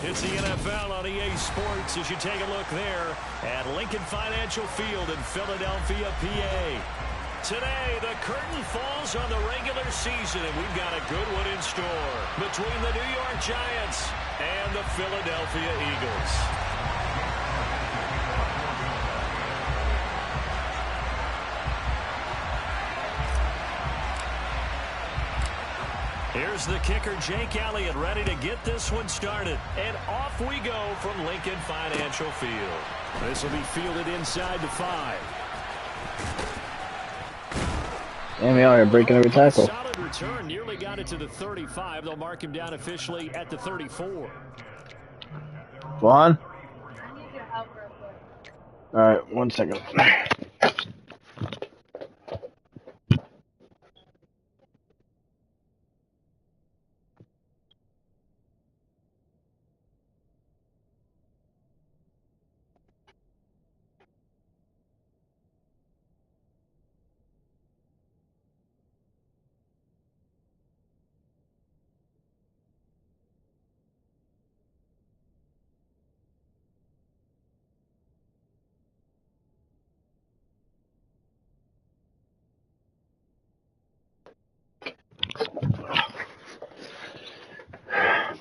It's the NFL on EA Sports as you take a look there at Lincoln Financial Field in Philadelphia, PA. Today, the curtain falls on the regular season, and we've got a good one in store between the New York Giants and the Philadelphia Eagles. Here's the kicker, Jake Elliott, ready to get this one started. And off we go from Lincoln Financial Field. This will be fielded inside the 5. And we are breaking every tackle. Solid return, nearly got it to the 35. They'll mark him down officially at the 34. Vaughn? All right, 1 second.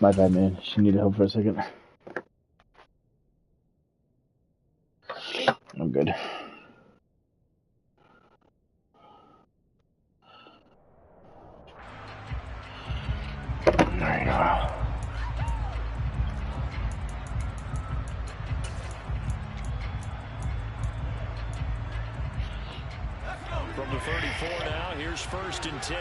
My bad, man. She needed help for a second. I'm good. There you go. From the 34 now, here's 1st and 10.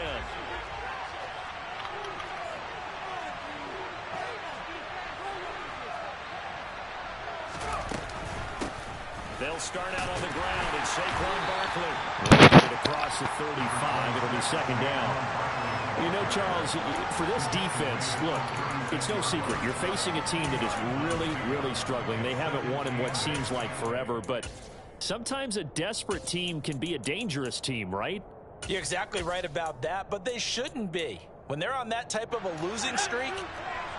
They'll start out on the ground, and Saquon Barkley across the 35. It'll be 2nd down. You know, Charles, for this defense, look, it's no secret. You're facing a team that is really, really struggling. They haven't won in what seems like forever, but sometimes a desperate team can be a dangerous team, right? You're exactly right about that, but they shouldn't be. When they're on that type of a losing streak,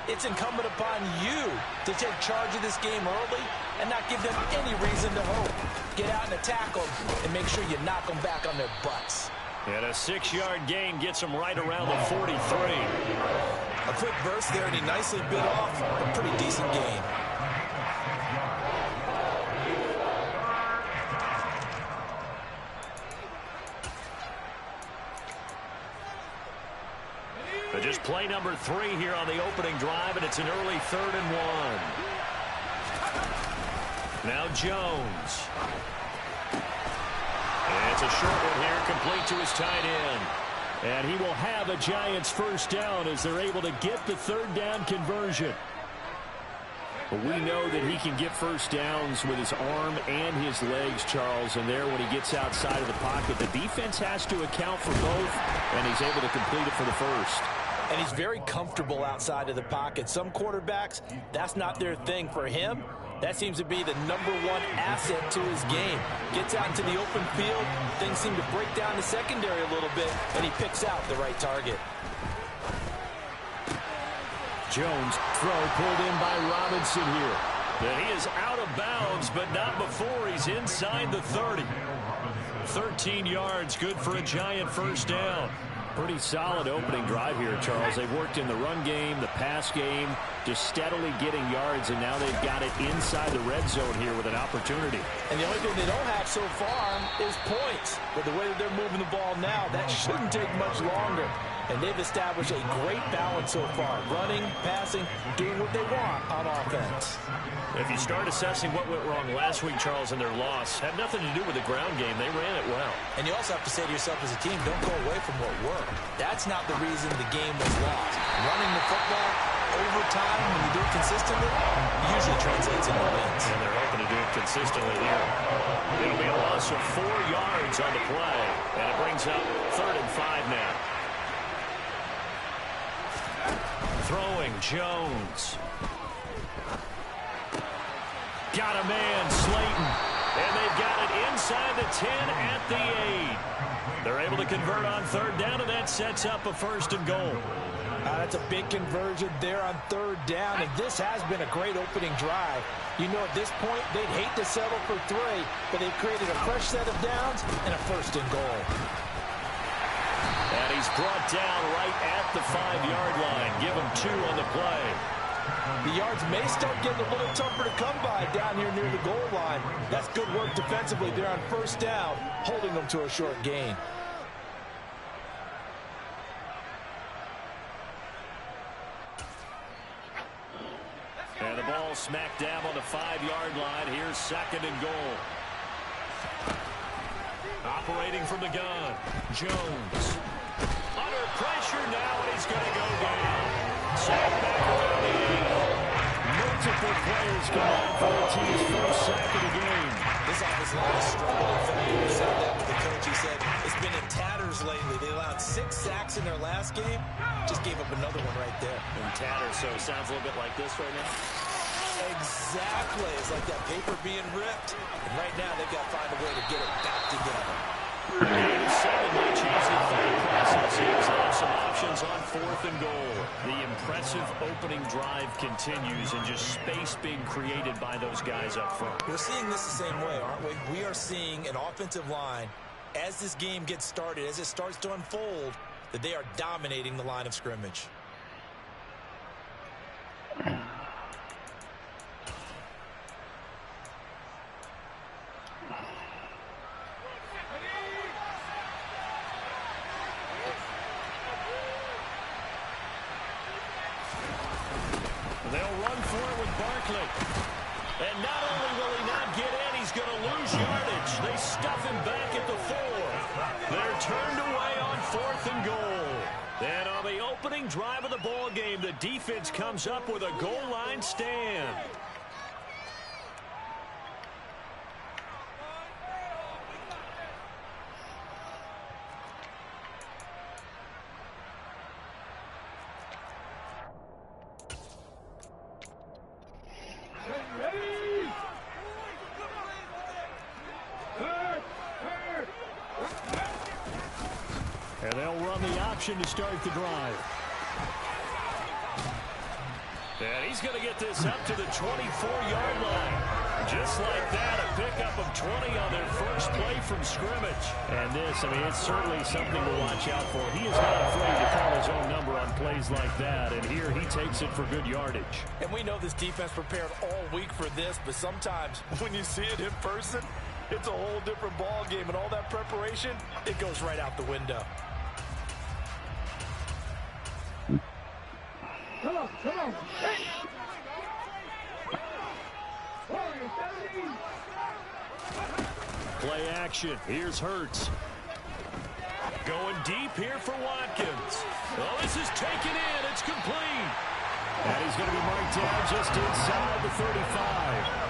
it's incumbent upon you to take charge of this game early and not give them any reason to hope. Get out and attack them and make sure you knock them back on their butts. And a 6-yard gain gets them right around the 43. A quick burst there, and he nicely bit off a pretty decent gain. But just play number 3 here on the opening drive, and it's an early 3rd and 1. Now Jones. And it's a short one here, complete to his tight end. And he will have a Giants 1st down as they're able to get the 3rd down conversion. But we know that he can get 1st downs with his arm and his legs, Charles. And there, when he gets outside of the pocket, the defense has to account for both, and he's able to complete it for the 1st. And he's very comfortable outside of the pocket. Some quarterbacks, that's not their thing. For him, that seems to be the #1 asset to his game. Gets out into the open field, things seem to break down the secondary a little bit, and he picks out the right target. Jones, throw pulled in by Robinson here. And he is out of bounds, but not before he's inside the 30. 13 yards, good for a Giant 1st down. Pretty solid opening drive here, Charles. They've worked in the run game, the pass game, just steadily getting yards, and now they've got it inside the red zone here with an opportunity. And the only thing they don't have so far is points. With the way that they're moving the ball now, that shouldn't take much longer. And they've established a great balance so far. Running, passing, doing what they want on offense. If you start assessing what went wrong last week, Charles, in their loss, had nothing to do with the ground game. They ran it well. And you also have to say to yourself as a team, don't go away from what worked. That's not the reason the game was lost. Running the football over time, when you do it consistently, usually translates into wins. And they're hoping to do it consistently here. It'll be a loss of 4 yards on the play. And it brings up 3rd and 5 now. Throwing, Jones. Got a man, Slayton. And they've got it inside the 10 at the 8. They're able to convert on 3rd down, and that sets up a 1st and goal. That's a big conversion there on 3rd down, and this has been a great opening drive. You know, at this point, they'd hate to settle for 3, but they've created a fresh set of downs and a 1st and goal. And he's brought down right at the 5-yard line. Give him 2 on the play. The yards may start getting a little tougher to come by down here near the goal line. That's good work defensively there on 1st down, holding them to a short gain. And the ball smacked down on the 5-yard line. Here's 2nd and goal. Operating from the gun, Jones. Under pressure now, and he's going to go down. Sacked back around the 8. Multiple players combined for the team's first sack of the game. This offensive line is struggling. Fenner said that with the coach. He said it's been in tatters lately. They allowed 6 sacks in their last game. Just gave up another one right there. In tatters, so it sounds a little bit like this right now. Exactly. It's like that paper being ripped. And right now, they've got to find a way to get it back together. Game 7 may change the thought process. He's have some options on 4th and goal. The impressive opening drive continues, and just space being created by those guys up front. We're seeing this the same way, aren't we? We are seeing an offensive line, as this game gets started, as it starts to unfold, that they are dominating the line of scrimmage. They'll run for it with Barkley. And not only will he not get in, he's going to lose yardage. They stuff him back at the 4. They're turned away on 4th and goal. And on the opening drive of the ball game, the defense comes up with a goal line stand. And they'll run the option to start the drive. And he's going to get this up to the 24-yard line. Just like that, a pickup of 20 on their first play from scrimmage. And this, I mean, it's certainly something to watch out for. He is not afraid to call his own number on plays like that. And here he takes it for good yardage. And we know this defense prepared all week for this, but sometimes when you see it in person, it's a whole different ball game. And all that preparation, it goes right out the window. Come on, come on. Hey. Play action. Here's Hurts. Going deep here for Watkins. Oh, this is taken in. It's complete. And he's going to be marked down just inside the 35.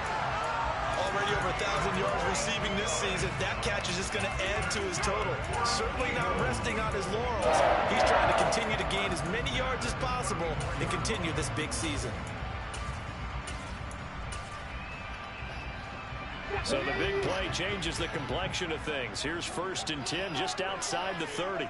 Already over 1,000 yards receiving this season. That catch is just going to add to his total. Certainly not resting on his laurels. He's trying to continue to gain as many yards as possible and continue this big season. So the big play changes the complexion of things. Here's 1st and 10 just outside the 30.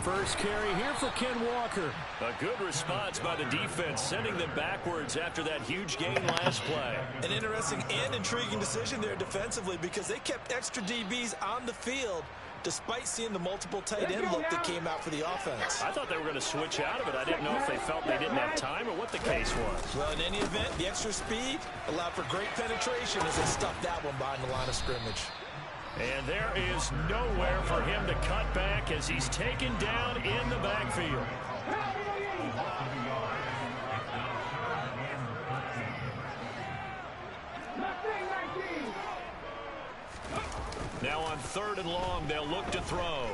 First carry here for Ken Walker. A good response by the defense, sending them backwards after that huge gain last play. An interesting and intriguing decision there defensively because they kept extra DBs on the field despite seeing the multiple tight end look that came out for the offense. I thought they were going to switch out of it. I didn't know if they felt they didn't have time or what the case was. Well, in any event, the extra speed allowed for great penetration as they stuffed that one behind the line of scrimmage. And there is nowhere for him to cut back as he's taken down in the backfield. Now on 3rd and long, they'll look to throw.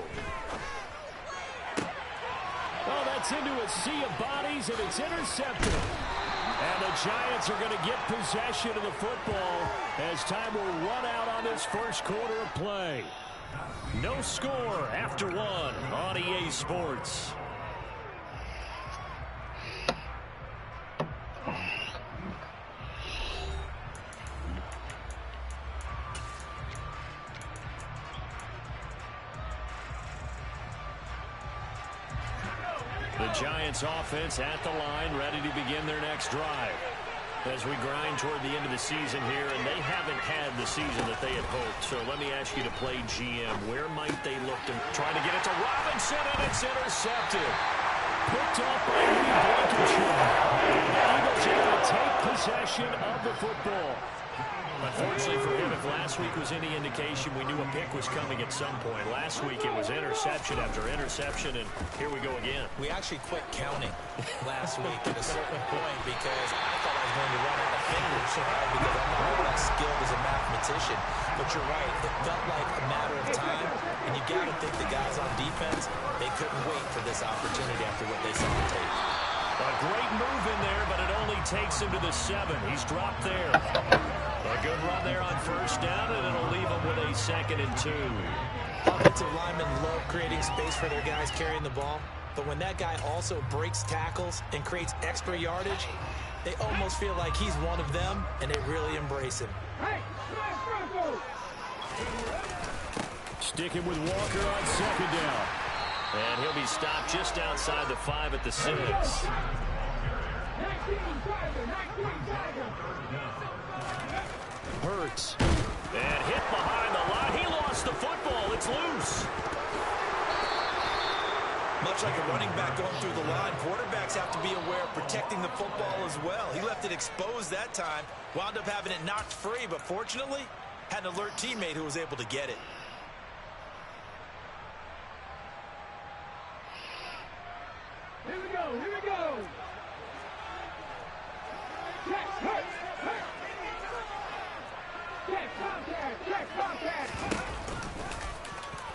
Oh, that's into a sea of bodies, and it's intercepted. And the Giants are going to get possession of the football as time will run out on this first quarter of play. No score after 1 on EA Sports. Giants offense at the line, ready to begin their next drive. As we grind toward the end of the season here, and they haven't had the season that they had hoped. So let me ask you to play GM. Where might they look to try to get it to Robinson, and it's intercepted. Picked off by Lee Blankenship. The Eagles are going to take possession of the football. Unfortunately for him, if last week was any indication, we knew a pick was coming at some point. Last week it was interception after interception, and here we go again. We actually quit counting last week at a certain point because I thought I was going to run out of fingers because I'm not all that skilled as a mathematician. But you're right, it felt like a matter of time, and you got to think the guys on defense, they couldn't wait for this opportunity after what they saw on tape. A great move in there, but it only takes him to the 7. He's dropped there. A good run there on first down, and it'll leave him with a 2nd and 2. Offensive linemen love creating space for their guys carrying the ball, but when that guy also breaks tackles and creates extra yardage, they almost feel like he's one of them, and they really embrace him. Sticking with Walker on 2nd down. And he'll be stopped just outside the 5 at the 6. Hurts. And hit behind the line. He lost the football. It's loose. Much like a running back going through the line, quarterbacks have to be aware of protecting the football as well. He left it exposed that time, wound up having it knocked free, but fortunately, had an alert teammate who was able to get it. Here we go, here we go. Check, hurt, hurt. Check, contact, check, contact.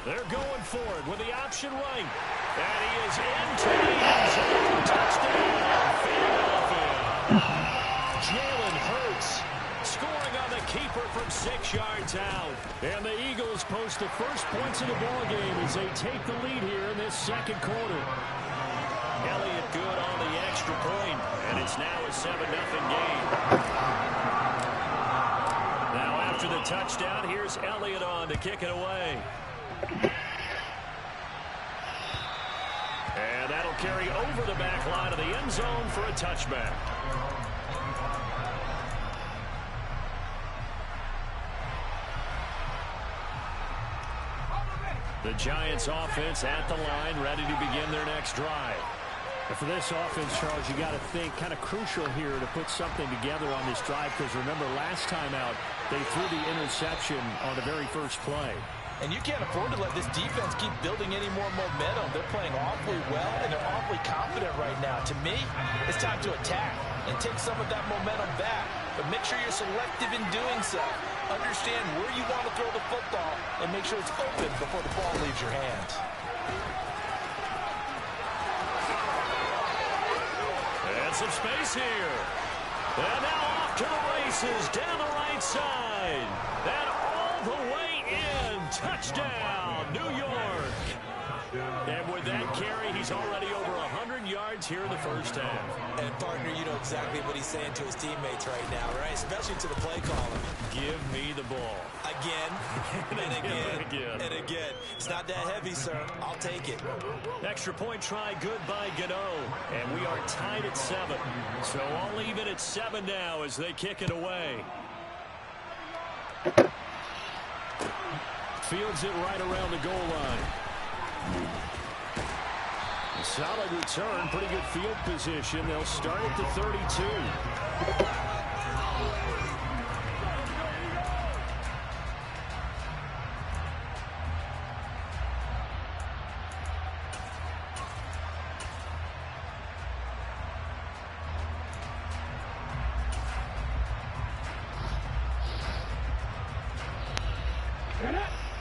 They're going for it with the option right. And he is into the end zone. Touchdown, Philadelphia. Jalen Hurts scoring on the keeper from 6 yards out. And the Eagles post the first points of the ballgame as they take the lead here in this 2nd quarter. Elliott good on the extra point, and it's now a 7-0 game. Now after the touchdown, here's Elliott on to kick it away. And that'll carry over the back line of the end zone for a touchback. The Giants offense at the line, ready to begin their next drive. And for this offense, Charles, you got to think kind of crucial here to put something together on this drive, because remember last time out they threw the interception on the very first play. And you can't afford to let this defense keep building any more momentum. They're playing awfully well, and they're awfully confident right now. To me, it's time to attack and take some of that momentum back. But make sure you're selective in doing so. Understand where you want to throw the football and make sure it's open before the ball leaves your hands. And some space here. And now off to the races down the right side. And all the way in. Touchdown, New York. And with that carry, he's already over 100 yards here in the first half. And, partner, you know exactly what he's saying to his teammates right now, right? Especially to the play caller. Give me the ball. Again, and again, and again. It's not that heavy, sir. I'll take it. Extra point try good by Gano. And we are tied at 7. So all even at 7 now as they kick it away. Fields it right around the goal line. A solid return, pretty good field position. They'll start at the 32.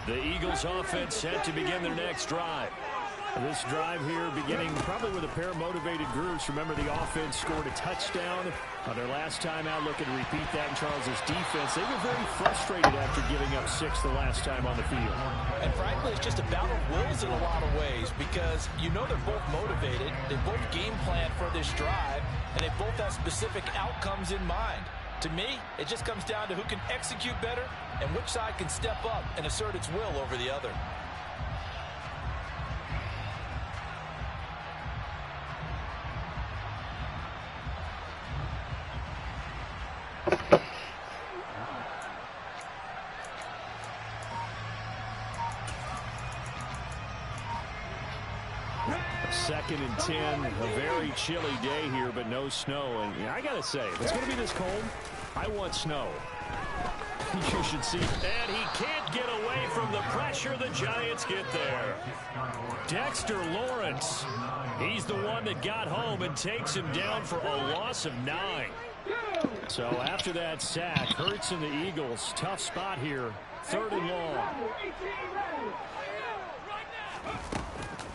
The Eagles offense set to begin their next drive. This drive here beginning probably with a pair of motivated groups. Remember, the offense scored a touchdown on their last time out. Looking to repeat that in Charles's defense. They were very frustrated after giving up 6 the last time on the field. And frankly, it's just a battle of wills in a lot of ways, because you know they're both motivated. They both game plan for this drive, and they both have specific outcomes in mind. To me, it just comes down to who can execute better and which side can step up and assert its will over the other. 2nd and 10. A very chilly day here, but no snow. And I got to say, if it's going to be this cold, I want snow. You should see. And he can't get away from the pressure. The Giants get there. Dexter Lawrence. He's the one that got home and takes him down for a loss of 9. So after that sack, Hurts and the Eagles, tough spot here. 3rd and long.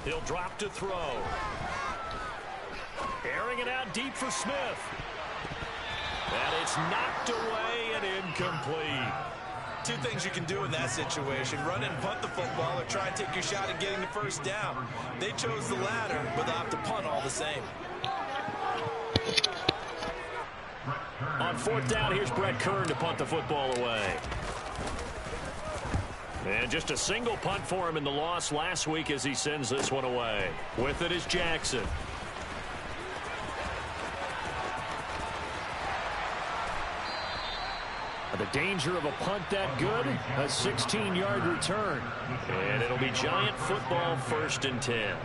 He'll drop to throw. Airing it out deep for Smith. And it's knocked away and incomplete. Two things you can do in that situation: run and punt the football, or try and take your shot at getting the first down. They chose the latter, but they'll have to punt all the same. On 4th down, here's Brett Kern to punt the football away. And just a single punt for him in the loss last week as he sends this one away. With it is Jackson. The danger of a punt that good, a 16-yard return. And it'll be Giant football, 1st and 10.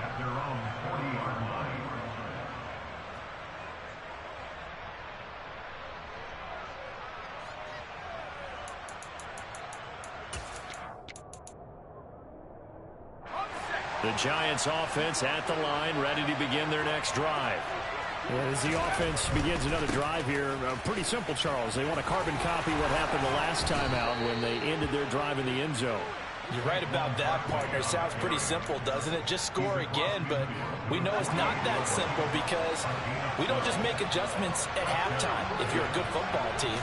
The Giants offense at the line, ready to begin their next drive. As the offense begins another drive here, pretty simple, Charles. They want to carbon copy what happened the last time out when they ended their drive in the end zone. You're right about that, partner. Sounds pretty simple, doesn't it? Just score again, but we know it's not that simple because we don't just make adjustments at halftime if you're a good football team.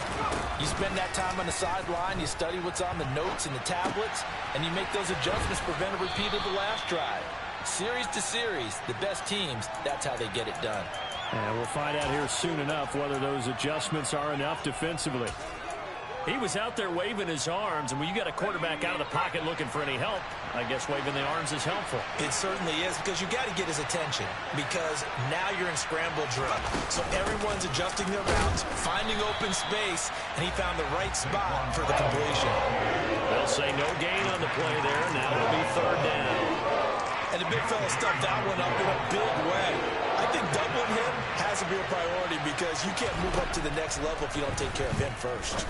You spend that time on the sideline, you study what's on the notes and the tablets, and you make those adjustments to prevent a repeat of the last drive. Series to series, the best teams, that's how they get it done. And we'll find out here soon enough whether those adjustments are enough defensively. He was out there waving his arms, and when you got a quarterback out of the pocket looking for any help, I guess waving the arms is helpful. It certainly is, because you got to get his attention, because now you're in scramble drill. So everyone's adjusting their routes, finding open space, and he found the right spot for the completion. They'll say no gain on the play there. Now it'll be 3rd down. And the big fella stuffed that one up in a big way. I think doubling him has to be a priority because you can't move up to the next level if you don't take care of him first.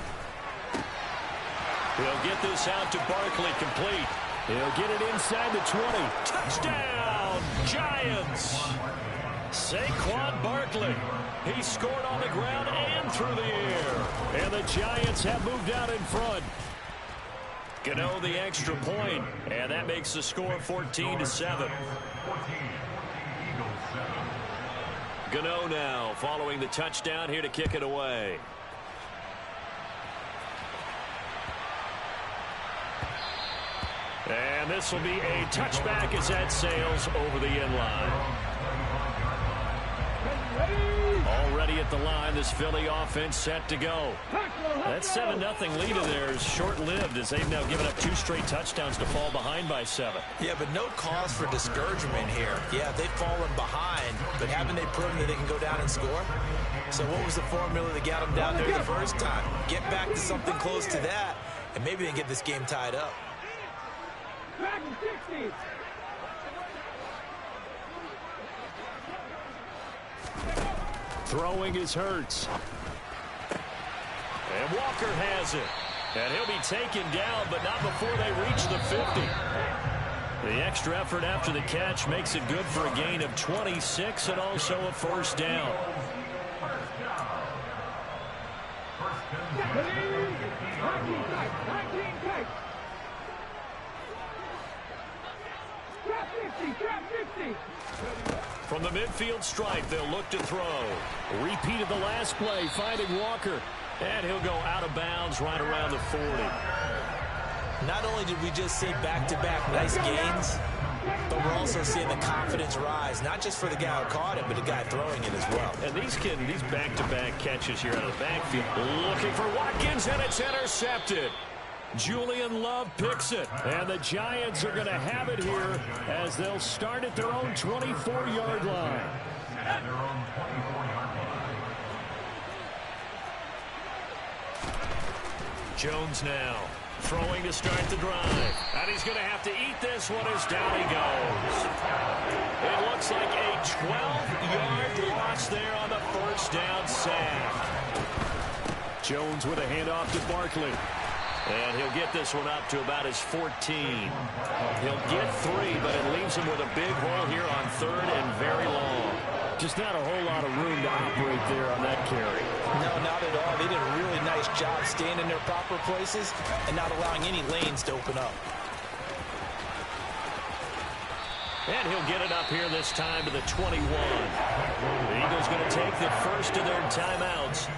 He'll get this out to Barkley, complete. He'll get it inside the 20. Touchdown, Giants! Saquon Barkley. He scored on the ground and through the air. And the Giants have moved out in front. Gano the extra point, and that makes the score 14-7. Gano now following the touchdown here to kick it away. And this will be a touchback as that sails over the end line. Already at the line, this Philly offense set to go. That 7-0 lead of theirs is short-lived as they've now given up 2 straight touchdowns to fall behind by 7. Yeah, but no cause for discouragement here. Yeah, they've fallen behind, but haven't they proven that they can go down and score? So what was the formula that got them down there the first time? Get back to something close to that, and maybe they can get this game tied up. Throwing is Hurts. And Walker has it. And he'll be taken down, but not before they reach the 50. The extra effort after the catch makes it good for a gain of 26 and also a 1st down. From the midfield stripe, they'll look to throw. Repeat of the last play, finding Walker. And he'll go out of bounds right around the 40. Not only did we just see back-to-back nice gains, but we're also seeing the confidence rise, not just for the guy who caught it, but the guy throwing it as well. And these back-to-back catches here out of the backfield. Looking for Watkins, and it's intercepted. Julian Love picks it. And the Giants are going to have it here as they'll start at their own 24-yard line. Jones now throwing to start the drive. And he's going to have to eat this one as down he goes. It looks like a 12-yard loss there on the first down sack. Jones with a handoff to Barkley. And he'll get this one up to about his 14. He'll get 3, but it leaves him with a big hole here on 3rd and very long. Just not a whole lot of room to operate there on that carry. No, not at all. They did a really nice job staying in their proper places and not allowing any lanes to open up. And he'll get it up here this time to the 21. The Eagles going to take the first of their timeouts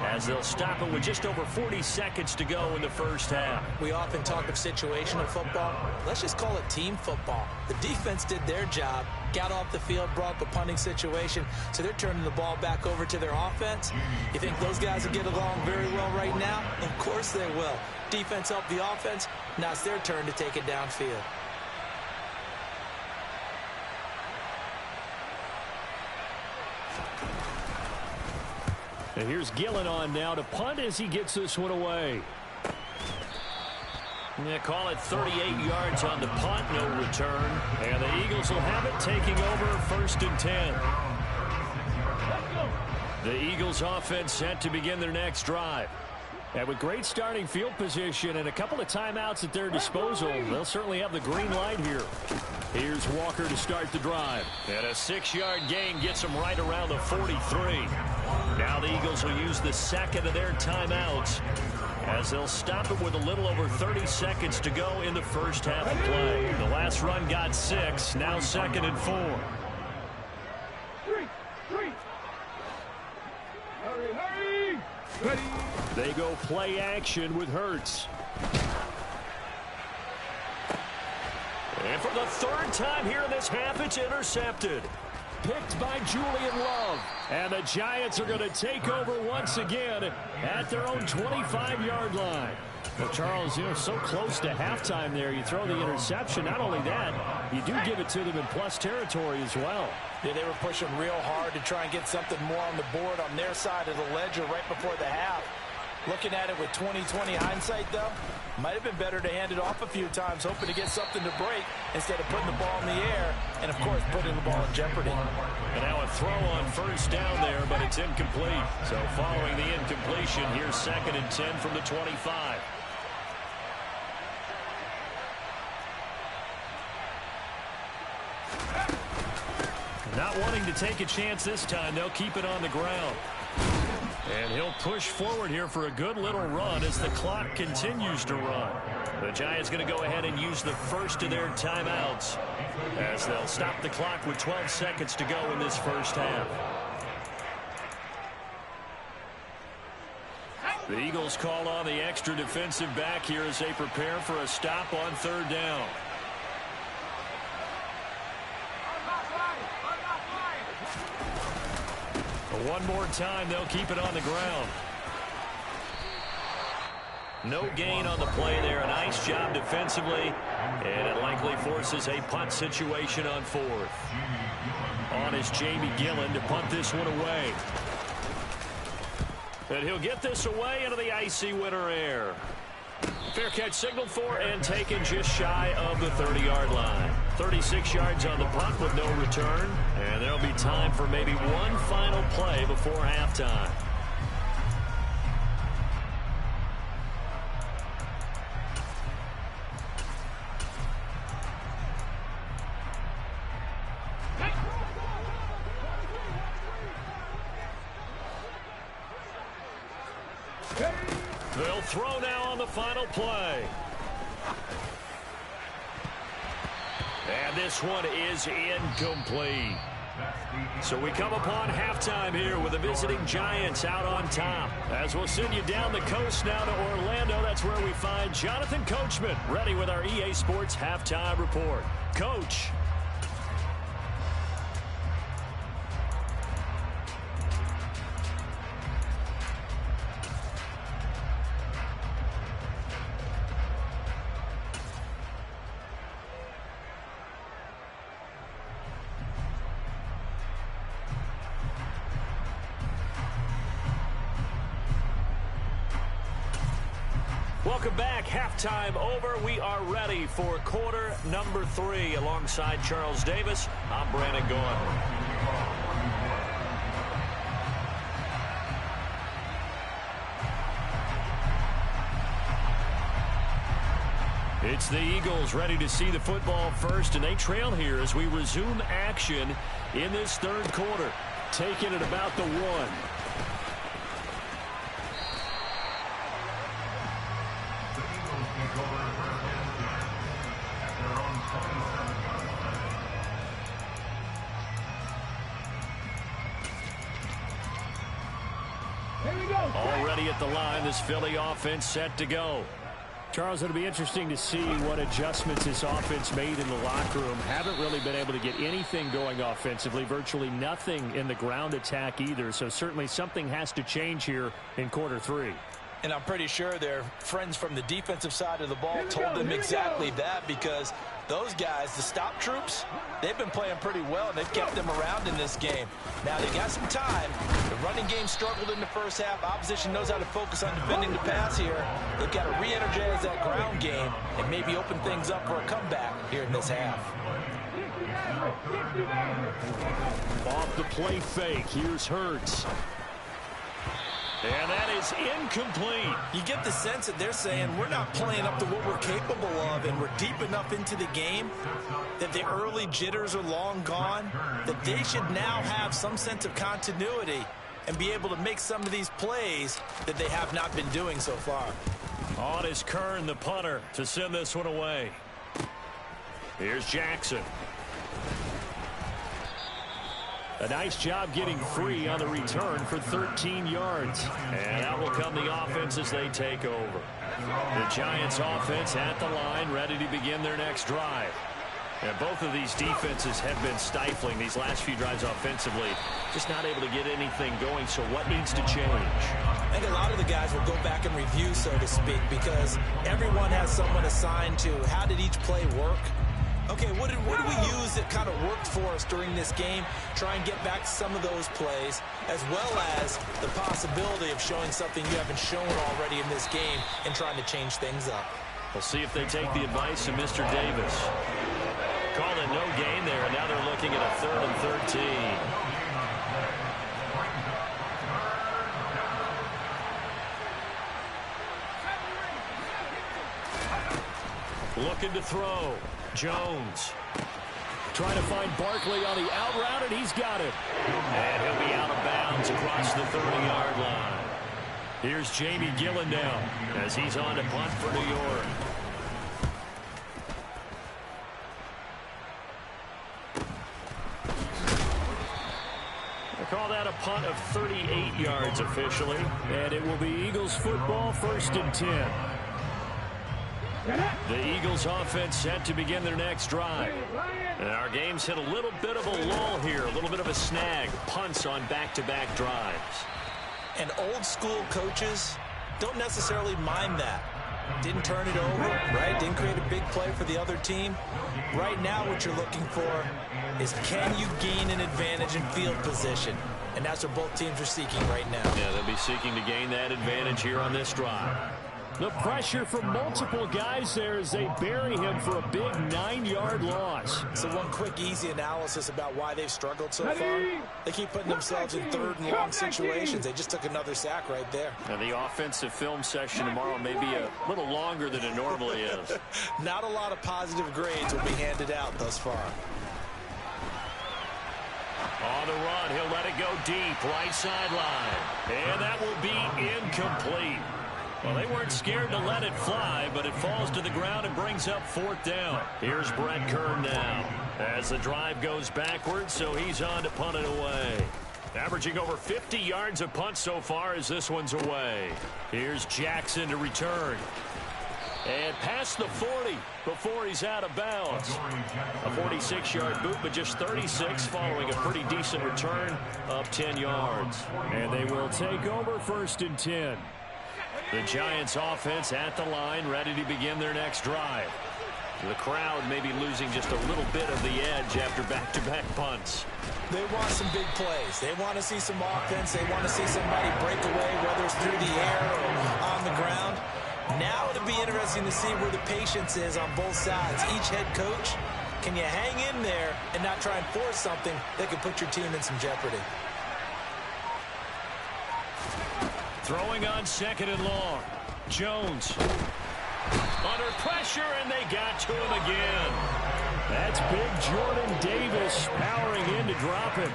as they'll stop it with just over 40 seconds to go in the first half. We often talk of situational football. Let's just call it team football. The defense did their job, got off the field, brought the punting situation, so they're turning the ball back over to their offense. You think those guys will get along very well right now? Of course they will. Defense helped the offense. Now it's their turn to take it downfield. And here's Gillen on now to punt as he gets this one away. They call it 38 yards on the punt, no return. And the Eagles will have it taking over 1st and 10. The Eagles offense set to begin their next drive. And with great starting field position and a couple of timeouts at their disposal, they'll certainly have the green light here. Here's Walker to start the drive. And a 6-yard gain gets them right around the 43. Now the Eagles will use the second of their timeouts as they'll stop it with a little over 30 seconds to go in the first half of play. The last run got 6, now 2nd and 4. Hurry! Ready! They go play action with Hurts. And for the 3rd time here in this half, it's intercepted. Picked by Julian Love. And the Giants are going to take over once again at their own 25-yard line. Well, Charles, so close to halftime there. You throw the interception. Not only that, you do give it to them in plus territory as well. Yeah, they were pushing real hard to try and get something more on the board on their side of the ledger right before the half. Looking at it with 20/20 hindsight, though, might have been better to hand it off a few times, hoping to get something to break instead of putting the ball in the air and, of course, putting the ball in jeopardy. And now a throw on 1st down there, but it's incomplete. So following the incompletion, here's 2nd and 10 from the 25. Not wanting to take a chance this time, they'll keep it on the ground. And he'll push forward here for a good little run as the clock continues to run. The Giants going to go ahead and use the first of their timeouts as they'll stop the clock with 12 seconds to go in this first half. The Eagles call on the extra defensive back here as they prepare for a stop on 3rd down. One more time, they'll keep it on the ground. No gain on the play there. A nice job defensively. And it likely forces a punt situation on 4th. On is Jamie Gillen to punt this one away. And he'll get this away into the icy winter air. Fair catch signaled for and taken just shy of the 30-yard line. 36 yards on the punt with no return. And there'll be time for maybe one final play before halftime. They'll throw now on the final play. And this one is incomplete. So we come upon halftime here with the visiting Giants out on top. As we'll send you down the coast now to Orlando, that's where we find Jonathan Coachman ready with our EA Sports Halftime Report. Coach. Welcome back. Halftime over. We are ready for quarter number 3. Alongside Charles Davis, I'm Brandon Gaudin. It's the Eagles ready to see the football first, and they trail here as we resume action in this third quarter. Taking it about the 1. Already at the line, this Philly offense set to go. Charles, it'll be interesting to see what adjustments this offense made in the locker room. Haven't really been able to get anything going offensively, virtually nothing in the ground attack either. So certainly something has to change here in quarter 3. And I'm pretty sure their friends from the defensive side of the ball told them exactly that, because those guys, the stop troops, they've been playing pretty well, and they've kept them around in this game. Now, they got some time. The running game struggled in the first half. Opposition knows how to focus on defending the pass here. They've got to re-energize that ground game and maybe open things up for a comeback here in this half. Off the play fake, here's Hurts. And that is incomplete. You get the sense that they're saying we're not playing up to what we're capable of, and we're deep enough into the game that the early jitters are long gone, that they should now have some sense of continuity and be able to make some of these plays that they have not been doing so far. On is Kern, the punter, to send this one away. Here's Jackson. A nice job getting free on the return for 13 yards. And out will come the offense as they take over. The Giants offense at the line, ready to begin their next drive. And both of these defenses have been stifling these last few drives offensively. Just not able to get anything going, so what needs to change? I think a lot of the guys will go back and review, so to speak, because everyone has someone assigned to how did each play work. Okay, what did we use that kind of worked for us during this game? Try and get back to some of those plays, as well as the possibility of showing something you haven't shown already in this game and trying to change things up. We'll see if they take the advice of Mr. Davis. Called it no gain there, and now they're looking at a 3rd and 13. Looking to throw. Jones. Trying to find Barkley on the out route, and he's got it. And he'll be out of bounds across the 30-yard line. Here's Jamie Gillen now as he's on to punt for New York. They call that a punt of 38 yards officially. And it will be Eagles football, 1st and 10. The Eagles offense set to begin their next drive. And our game's hit a little bit of a lull here, a little bit of a snag. Punts on back-to-back drives. And old school coaches don't necessarily mind that. Didn't turn it over, right? Didn't create a big play for the other team. Right now what you're looking for is, can you gain an advantage in field position? And that's what both teams are seeking right now. Yeah, they'll be seeking to gain that advantage here on this drive. The pressure from multiple guys there as they bury him for a big 9-yard loss. So one quick, easy analysis about why they've struggled so far. They keep putting themselves in 3rd and long situations. They just took another sack right there. Now the offensive film session tomorrow may be a little longer than it normally is. Not a lot of positive grades will be handed out thus far. On the run, he'll let it go deep, right sideline. And that will be incomplete. Well, they weren't scared to let it fly, but it falls to the ground and brings up 4th down. Here's Brett Kern now as the drive goes backwards, so he's on to punt it away. Averaging over 50 yards of punt so far as this one's away. Here's Jackson to return. And past the 40 before he's out of bounds. A 46-yard boot, but just 36 following a pretty decent return of 10 yards. And they will take over 1st and 10. The Giants offense at the line, ready to begin their next drive. The crowd may be losing just a little bit of the edge after back-to-back punts. They want some big plays. They want to see some offense. They want to see somebody break away, whether it's through the air or on the ground. Now it'll be interesting to see where the patience is on both sides. Each head coach, can you hang in there and not try and force something that could put your team in some jeopardy? Throwing on 2nd and long. Jones. Under pressure, and they got to him again. That's big Jordan Davis powering in to drop him.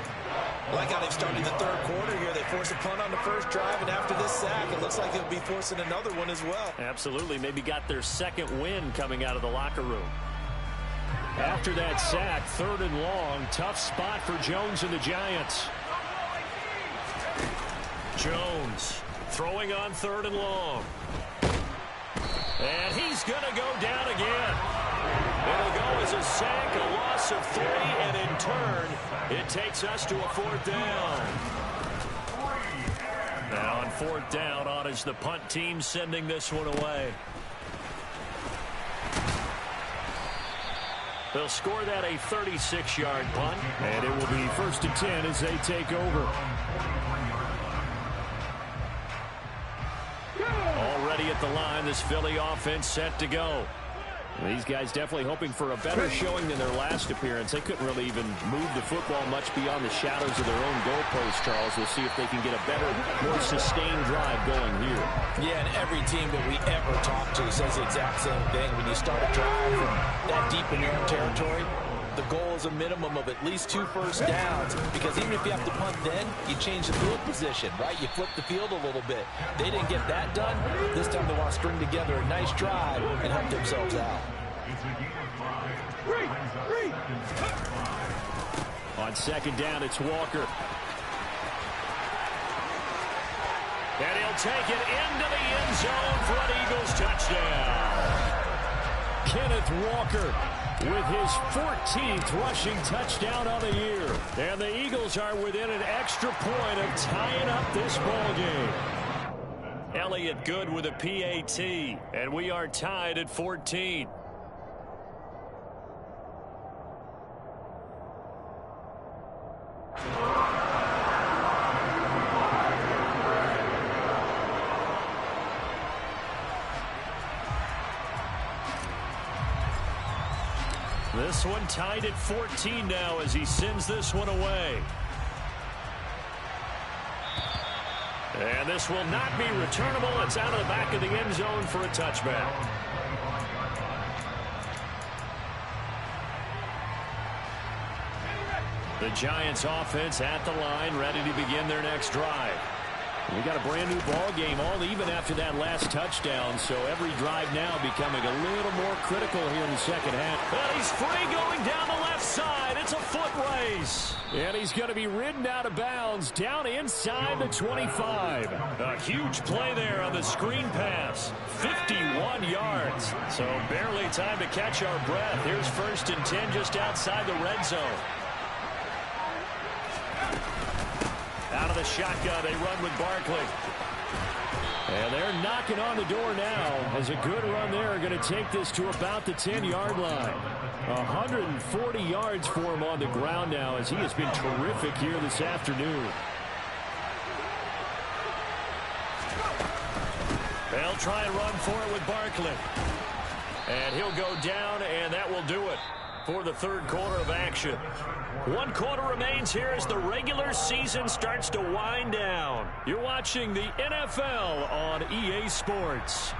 Like how they've started the third quarter here. They forced a punt on the first drive, and after this sack, it looks like they'll be forcing another one as well. Absolutely. Maybe got their second win coming out of the locker room. After that sack, 3rd and long. Tough spot for Jones and the Giants. Jones throwing on 3rd and long. And he's going to go down again. It'll go as a sack, a loss of 3, and in turn, it takes us to a 4th down. Now on 4th down, on is the punt team sending this one away. They'll score that a 36-yard punt. And it will be 1st and 10 as they take over. Already at the line, this Philly offense set to go. These guys definitely hoping for a better showing than their last appearance. They couldn't really even move the football much beyond the shadows of their own goalpost, Charles. We'll see if they can get a better, more sustained drive going here. Yeah, and every team that we ever talk to says the exact same thing. When you start a drive from that deep in your own territory, the goal is a minimum of at least 2 first downs, because even if you have to punt then, you change the field position, right? You flip the field a little bit. They didn't get that done. This time they want to string together a nice drive and help themselves out. On 2nd down, it's Walker. And he'll take it into the end zone for an Eagles touchdown. Kenneth Walker with his 14th rushing touchdown of the year. And the Eagles are within an extra point of tying up this ball game. Elliott Good with a PAT, and we are tied at 14. This one tied at 14 now as he sends this one away. And this will not be returnable. It's out of the back of the end zone for a touchback. The Giants offense at the line, ready to begin their next drive. We got a brand new ball game, all even after that last touchdown, so every drive now becoming a little more critical here in the second half. Well, he's free going down the left side. It's a foot race. And he's going to be ridden out of bounds down inside the 25. A huge play there on the screen pass. 51 yards. So barely time to catch our breath. Here's 1st and 10 just outside the red zone. Out of the shotgun, they run with Barkley. And they're knocking on the door now as a good run there are going to take this to about the 10-yard line. 140 yards for him on the ground now as he has been terrific here this afternoon. They'll try and run for it with Barkley. And he'll go down, and that will do it for the 3rd quarter of action. 1 quarter remains here as the regular season starts to wind down. You're watching the NFL on EA Sports.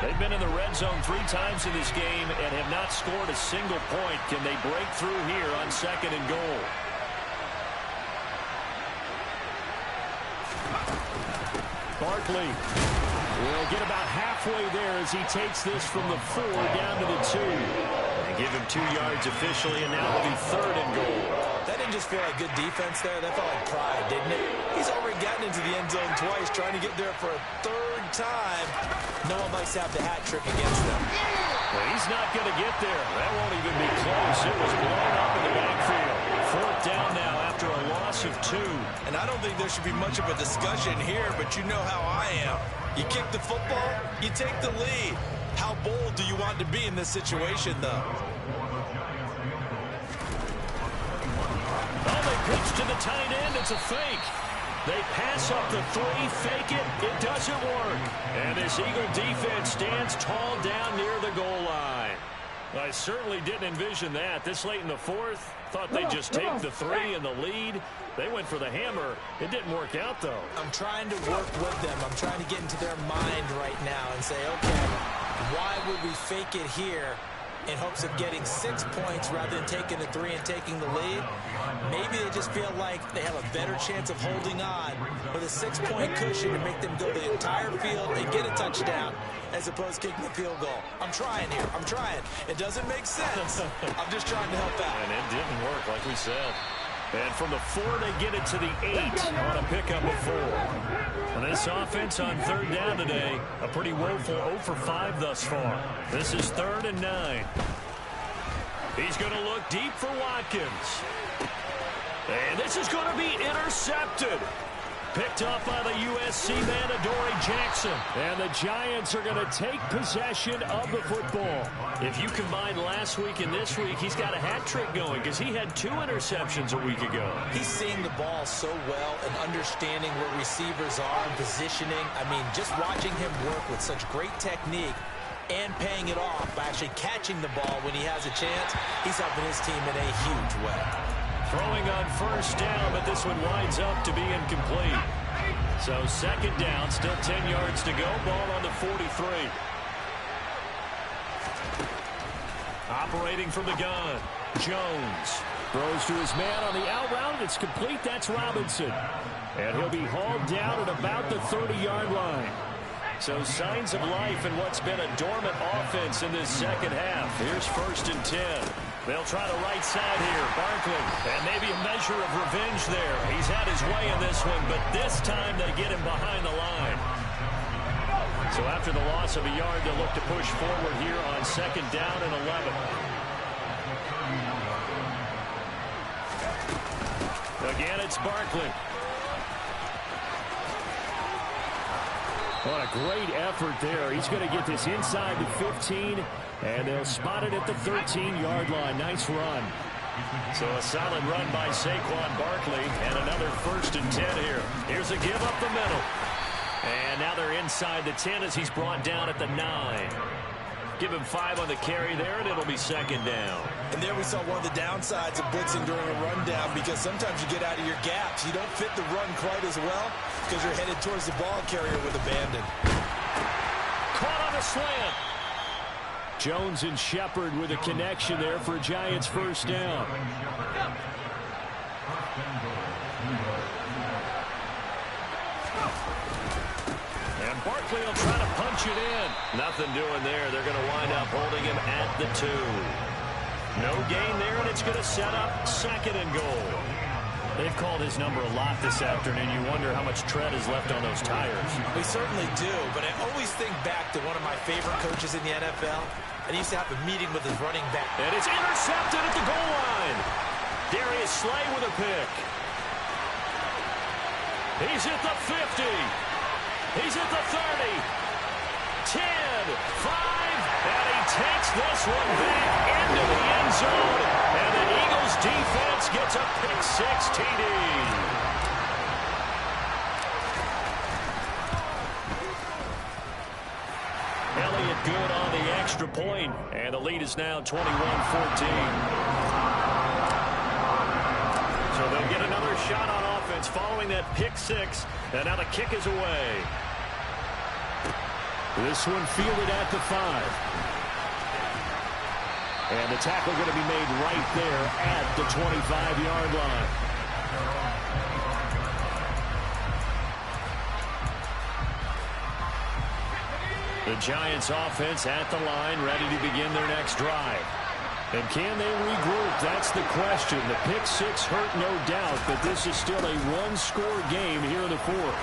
They've been in the red zone 3 times in this game and have not scored a single point. Can they break through here on 2nd and goal? Barkley will get about halfway there as he takes this from the 4 down to the 2. They give him 2 yards officially, and now it'll be 3rd and goal. That didn't just feel like good defense there. That felt like pride, didn't it? He's already gotten into the end zone twice, trying to get there for a 3rd time. No one likes to have the hat trick against them. Well, he's not going to get there. That won't even be close. It was blown up in the backfield. 4th down now after a loss of 2. And I don't think there should be much of a discussion here, but you know how I am. You kick the football, you take the lead. How bold do you want to be in this situation, though? Oh, they pitch to the tight end. It's a fake. They pass up the three, fake it. It doesn't work. And this Eagle defense stands tall down near the goal line. I certainly didn't envision that. This late in the fourth, thought they'd just take the three and the lead. They went for the hammer. It didn't work out, though. I'm trying to work with them. I'm trying to get into their mind right now and say, okay, why would we fake it here in hopes of getting 6 points rather than taking the three and taking the lead? Maybe they just feel like they have a better chance of holding on with a 6-point cushion to make them go the entire field and get a touchdown as opposed to kicking the field goal. I'm trying here. I'm trying. It doesn't make sense. I'm just trying to help out. And it didn't work, like we said. And from the 4, they get it to the 8 on a pickup of 4. And this offense on third down today, a pretty woeful 0 for 5 thus far. This is 3rd and 9. He's going to look deep for Watkins. And this is going to be intercepted. Picked up by the USC man, Adoree Jackson. And the Giants are going to take possession of the football. If you combine last week and this week, he's got a hat trick going because he had 2 interceptions a week ago. He's seeing the ball so well and understanding where receivers are and positioning. I mean, just watching him work with such great technique and paying it off by actually catching the ball when he has a chance, he's helping his team in a huge way. Throwing on first down, but this one winds up to be incomplete. So 2nd down, still 10 yards to go. Ball on the 43. Operating from the gun, Jones. Throws to his man on the out route. It's complete. That's Robinson. And he'll be hauled down at about the 30-yard line. So signs of life in what's been a dormant offense in this second half. Here's 1st and 10. They'll try the right side here. Barkley, and maybe a measure of revenge there. He's had his way in this one, but this time they get him behind the line. So after the loss of a yard, they'll look to push forward here on 2nd down and 11. Again, it's Barkley. What a great effort there. He's going to get this inside the 15, and they'll spot it at the 13-yard line. Nice run. So a solid run by Saquon Barkley, and another 1st and 10 here. Here's a give up the middle. And now they're inside the 10 as he's brought down at the 9. Give him 5 on the carry there, and it'll be 2nd down. And there we saw one of the downsides of blitzing during a rundown, because sometimes you get out of your gaps. You don't fit the run quite as well because you're headed towards the ball carrier with abandon. Caught on a slant. Jones and Shepard with a connection there for Giants 1st down. And Barkley will try to punch it in. Nothing doing there. They're going to wind up holding him at the 2. No gain there, and it's going to set up 2nd and goal. They've called his number a lot this afternoon. You wonder how much tread is left on those tires. We certainly do, but I always think back to one of my favorite coaches in the NFL, and he used to have a meeting with his running back. And it's intercepted at the goal line. Darius Slay with a pick. He's at the 50. He's at the 30. 10, 5, and he takes this one back into the end zone. And the Eagles defense gets a pick-6 TD. Elliott good on the extra point, and the lead is now 21-14. So they'll get another shot on offense following that pick-6, and now the kick is away. This one fielded at the 5. And the tackle going to be made right there at the 25-yard line. The Giants offense at the line, ready to begin their next drive. And can they regroup? That's the question. The pick-6 hurt, no doubt, but this is still a one-score game here in the 4th.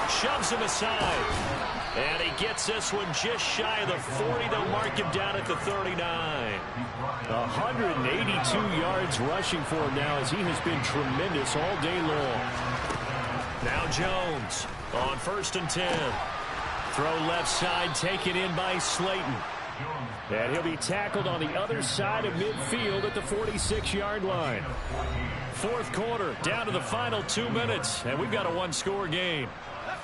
Shoves him aside. And he gets this one just shy of the 40. They'll mark him down at the 39. 182 yards rushing for him now, as he has been tremendous all day long. Now Jones on 1st and 10. Throw left side, taken in by Slayton. And he'll be tackled on the other side of midfield at the 46-yard line. Fourth quarter, down to the final 2 minutes, and we've got a one-score game.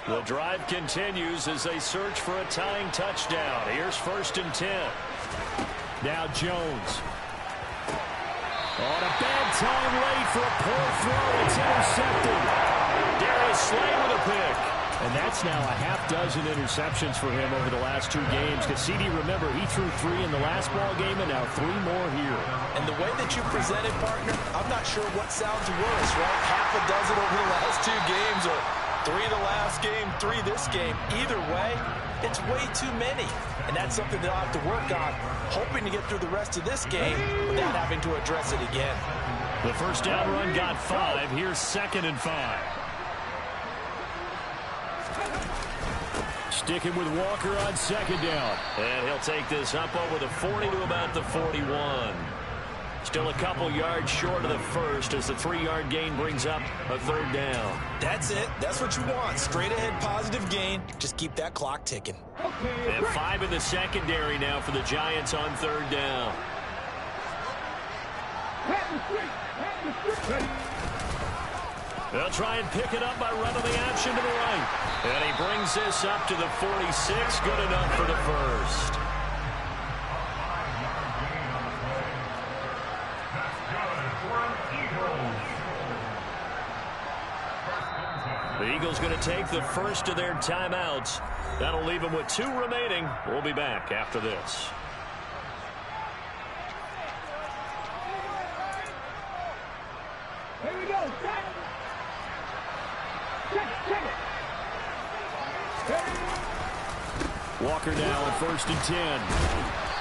The drive continues as they search for a tying touchdown. Here's 1st and 10. Now Jones. On a bad time late for a poor throw. It's intercepted. Darius Slay with a pick. And that's now a half-dozen interceptions for him over the last 2 games. Cassidy, remember, he threw 3 in the last ball game and now 3 more here. And the way that you presented, partner, I'm not sure what sounds worse, right? Half a dozen over the last 2 games or 3 the last game, 3 this game. Either way, it's way too many. And that's something they'll have to work on, hoping to get through the rest of this game without having to address it again. The first down run got 5. Here's 2nd and 5. Sticking with Walker on 2nd down. And he'll take this up over the 40 to about the 41. Still a couple yards short of the first as the 3-yard gain brings up a 3rd down. That's it. That's what you want. Straight ahead positive gain. Just keep that clock ticking. And 5 in the secondary now for the Giants on 3rd down. They'll try and pick it up by running the option to the right. And he brings this up to the 46. Good enough for the first. The Eagles going to take the first of their timeouts. That'll leave them with 2 remaining. We'll be back after this. Here we go. Walker now on 1st and 10.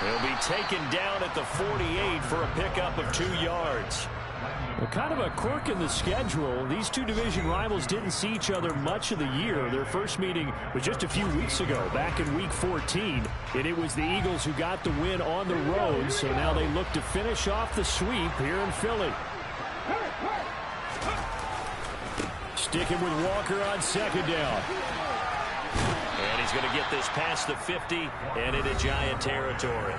He'll be taken down at the 48 for a pickup of 2 yards. Well, kind of a quirk in the schedule. These 2 division rivals didn't see each other much of the year. Their first meeting was just a few weeks ago, back in Week 14. And it was the Eagles who got the win on the road, so now they look to finish off the sweep here in Philly. Sticking with Walker on 2nd down. And he's going to get this past the 50 and into Giant territory.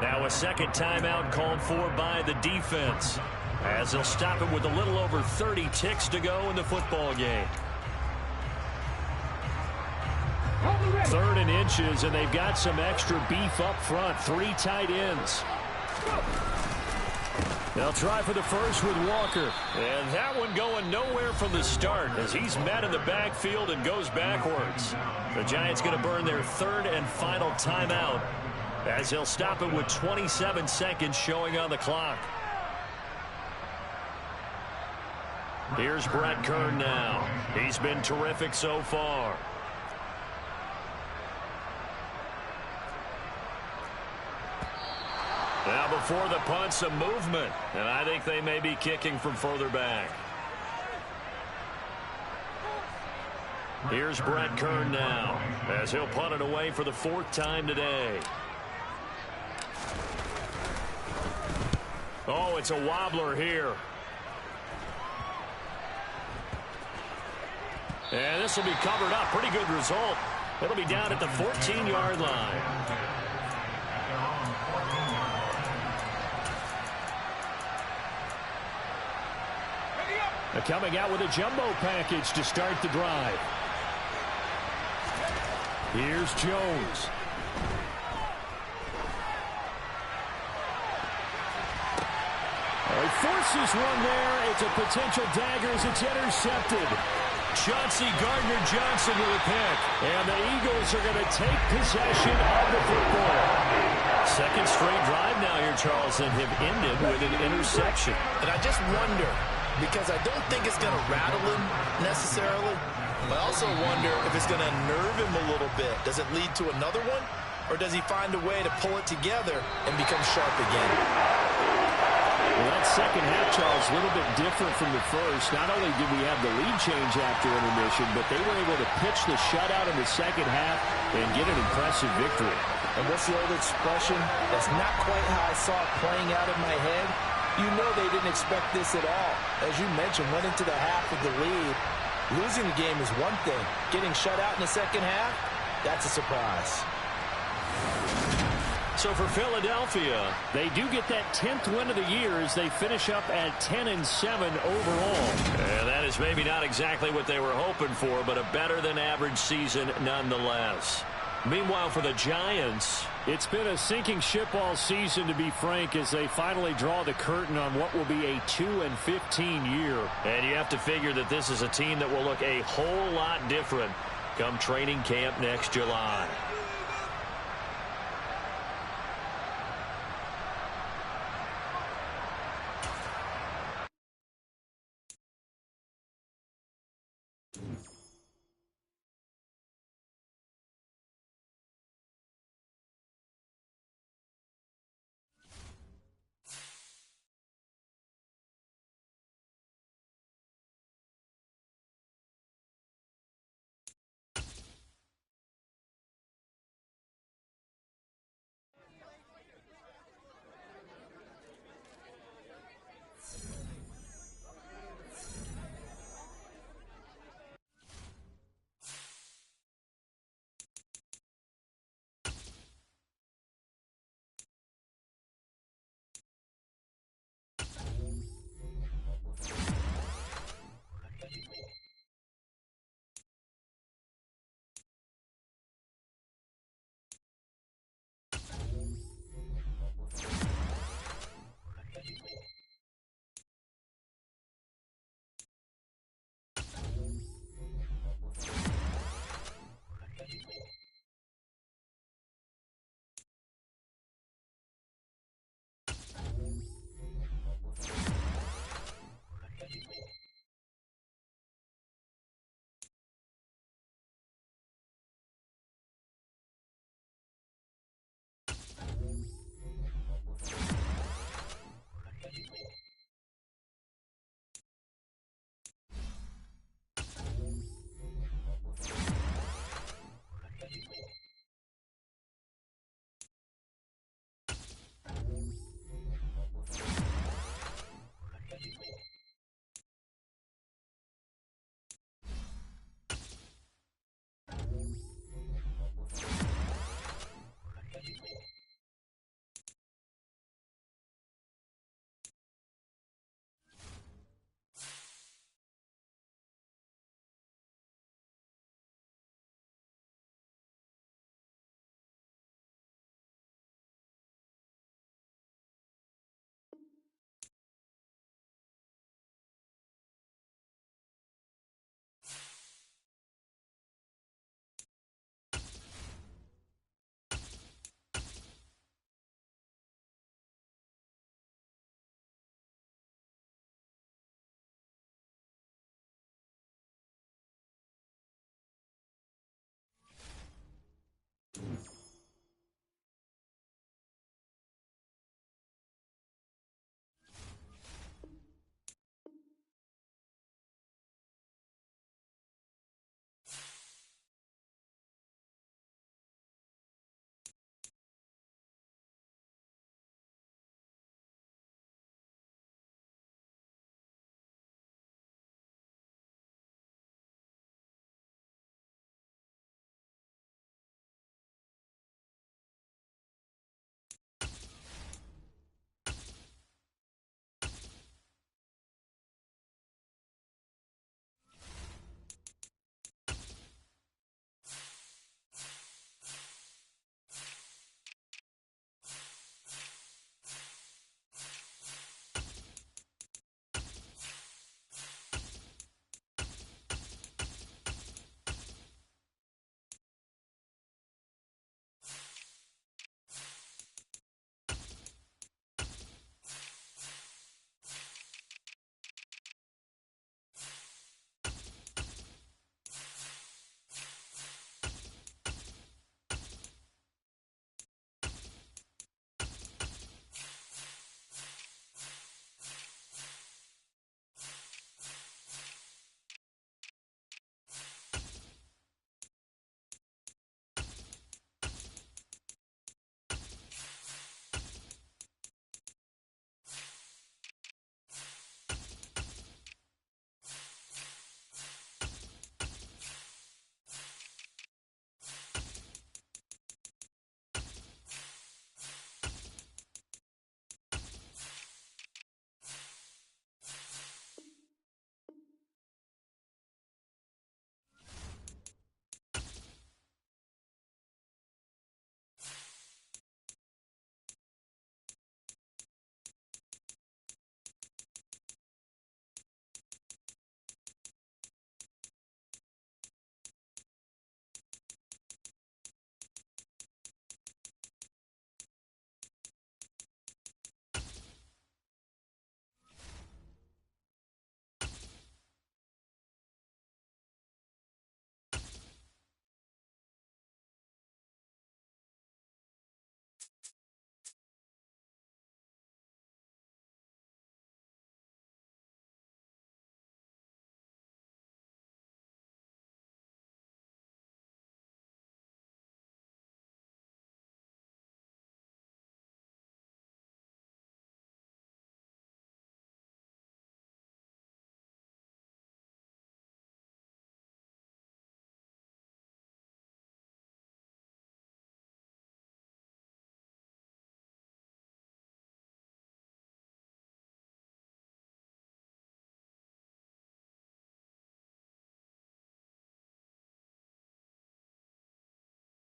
Now a second timeout called for by the defense, as they'll stop him with a little over 30 ticks to go in the football game. 3rd and inches, and they've got some extra beef up front. 3 tight ends. They'll try for the first with Walker. And that one going nowhere from the start as he's met in the backfield and goes backwards. The Giants going to burn their 3rd and final timeout as they'll stop it with 27 seconds showing on the clock. Here's Brett Kern now. He's been terrific so far. Now before the punt, some movement. And I think they may be kicking from further back. Here's Brett Kern now as he'll punt it away for the 4th time today. Oh, it's a wobbler here. And this will be covered up. Pretty good result. It'll be down at the 14-yard line. They're coming out with a jumbo package to start the drive. Here's Jones. He forces one there. It's a potential dagger as it's intercepted. Chauncey Gardner-Johnson with a pick. And the Eagles are going to take possession of the football. Second straight drive now here, Charles, and have ended with an interception. And I just wonder, because I don't think it's going to rattle him necessarily, but I also wonder if it's going to nerve him a little bit. Does it lead to another one? Or does he find a way to pull it together and become sharp again? Well, that second half, Charles, a little bit different from the first. Not only did we have the lead change after intermission, but they were able to pitch the shutout in the second half and get an impressive victory. And what's the old expression? That's not quite how I saw it playing out in my head. You know they didn't expect this at all. As you mentioned, went into the half with the lead. Losing the game is one thing. Getting shut out in the second half, That's a surprise. So for Philadelphia, they do get that 10th win of the year as they finish up at 10-7 overall. and that is maybe not exactly what they were hoping for, but a better than average season nonetheless. Meanwhile, for the Giants, it's been a sinking ship all season, to be frank, as they finally draw the curtain on what will be a 2-15 year. and you have to figure that this is a team that will look a whole lot different come training camp next July.